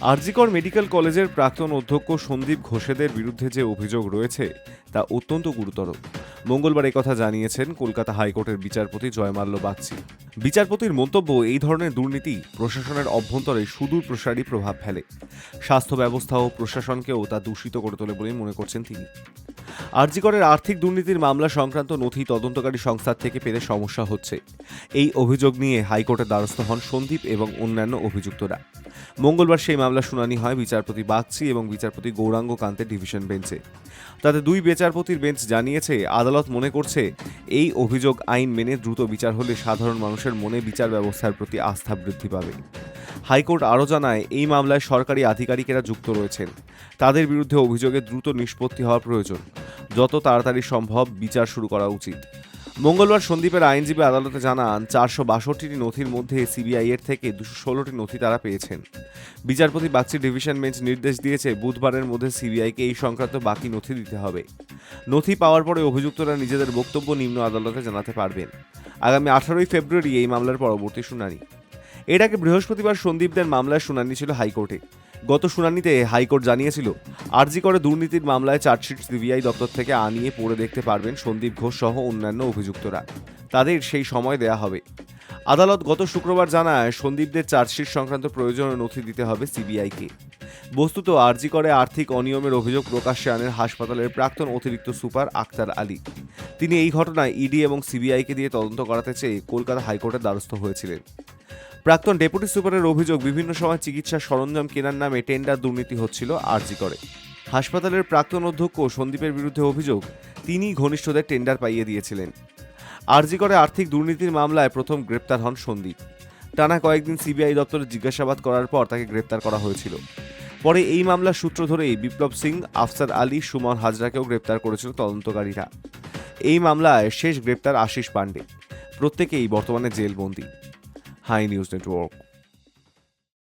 RG Kar medical কলেজের প্রাক্তন অধ্যক্ষ সন্দীপ ঘোষেদের বিরুদ্ধে যে অভিযোগ রয়েছে তা অত্যন্ত গুরুতর। মঙ্গলবার একথা জানিয়েছেন কলকাতা হাইকোর্টের বিচারপতি জয়মাল্য বাগচি। বিচারপতির মন্তব্য, এই ধরনের দুর্নীতি প্রশাসনের অভ্যন্তরে সুদূর প্রসারী প্রভাব ফেলে। স্বাস্থ্য ব্যবস্থা ও প্রশাসনকেও তা দূষিত করে তোলে বলেই মনে করছেন তিনি। আরজিকরের আর্থিক দুর্নীতির মামলা সংক্রান্ত নথি তদন্তকারী সংস্থার থেকে পেতে সমস্যা হচ্ছে। এই অভিযোগ নিয়ে হাইকোর্টের দ্বারস্থ হন সন্দীপ এবং অন্যান্য অভিযুক্তরা। মঙ্গলবার সেই মামলা শুনানি হয় বিচারপতি বাগচি এবং বিচারপতি গৌরাঙ্গ কান্তের ডিভিশন বেঞ্চে। তাতে দুই বিচারপতির বেঞ্চ জানিয়েছে, আদালত মনে করছে এই অভিযোগ আইন মেনে দ্রুত বিচার হলে সাধারণ মানুষের মনে বিচার ব্যবস্থার প্রতি আস্থা বৃদ্ধি পাবে। হাইকোর্ট আরও জানায়, এই মামলায় সরকারি আধিকারিকেরা যুক্ত রয়েছেন। তাদের বিরুদ্ধে অভিযোগের দ্রুত নিষ্পত্তি হওয়া প্রয়োজন। যত তাড়াতাড়ি সম্ভব বিচার শুরু করা উচিত। মঙ্গলবার সন্দীপের আইনজীবী আদালতে জানান, 462টি নথির মধ্যে সিবিআই এর থেকে 216টি নথি তারা পেয়েছেন। বিচারপতি বাগচির ডিভিশন বেঞ্চ নির্দেশ দিয়েছে, বুধবারের মধ্যে সিবিআইকে এই সংক্রান্ত বাকি নথি দিতে হবে। নথি পাওয়ার পরে অভিযুক্তরা নিজেদের বক্তব্য নিম্ন আদালতে জানাতে পারবেন। আগামী 18ই ফেব্রুয়ারি এই মামলার পরবর্তী শুনানি। এর আগে বৃহস্পতিবার সন্দীপদের মামলার শুনানি ছিল হাইকোর্টে। গত শুনানিতে হাইকোর্ট জানিয়েছিল, আরজি করে দুর্নীতির মামলায় চার্জশিট সিবিআই দপ্তর থেকে আনিয়ে পড়ে দেখতে পারবেন সন্দীপ ঘোষ সহ অন্যান্য অভিযুক্তরা। তাদের সেই সময় দেয়া হবে। আদালত গত শুক্রবার জানায়, সন্দীপদের চার্জশিট সংক্রান্ত প্রয়োজনীয় নথি দিতে হবে সিবিআইকে। বস্তুত আরজি করে আর্থিক অনিয়মের অভিযোগ প্রকাশ্যে আনেন হাসপাতালের প্রাক্তন অতিরিক্ত সুপার আক্তার আলী। তিনি এই ঘটনায় ইডি এবং সিবিআইকে দিয়ে তদন্ত করাতে চেয়ে কলকাতা হাইকোর্টের দ্বারস্থ হয়েছিলেন। প্রাক্তন ডেপুটি সুপারের অভিযোগ, বিভিন্ন সময় চিকিৎসা সরঞ্জাম কেনার নামে টেন্ডার দুর্নীতি হচ্ছিল আরজি করে। হাসপাতালের প্রাক্তন অধ্যক্ষ সন্দীপের বিরুদ্ধে অভিযোগ, তিনি ঘনিষ্ঠদের টেন্ডার পাইয়ে দিয়েছিলেন। আরজি করে আর্থিক দুর্নীতির মামলায় প্রথম গ্রেপ্তার হন সন্দীপ। টানা কয়েকদিন সিবিআই দপ্তরে জিজ্ঞাসাবাদ করার পর তাকে গ্রেপ্তার করা হয়েছিল। পরে এই মামলার সূত্র ধরেই বিপ্লব সিং, আফসার আলী, সুমন হাজরাকেও গ্রেপ্তার করেছিল তদন্তকারীরা। এই মামলায় শেষ গ্রেপ্তার আশিস পান্ডে। প্রত্যেকেই বর্তমানে জেলবন্দী। High news network.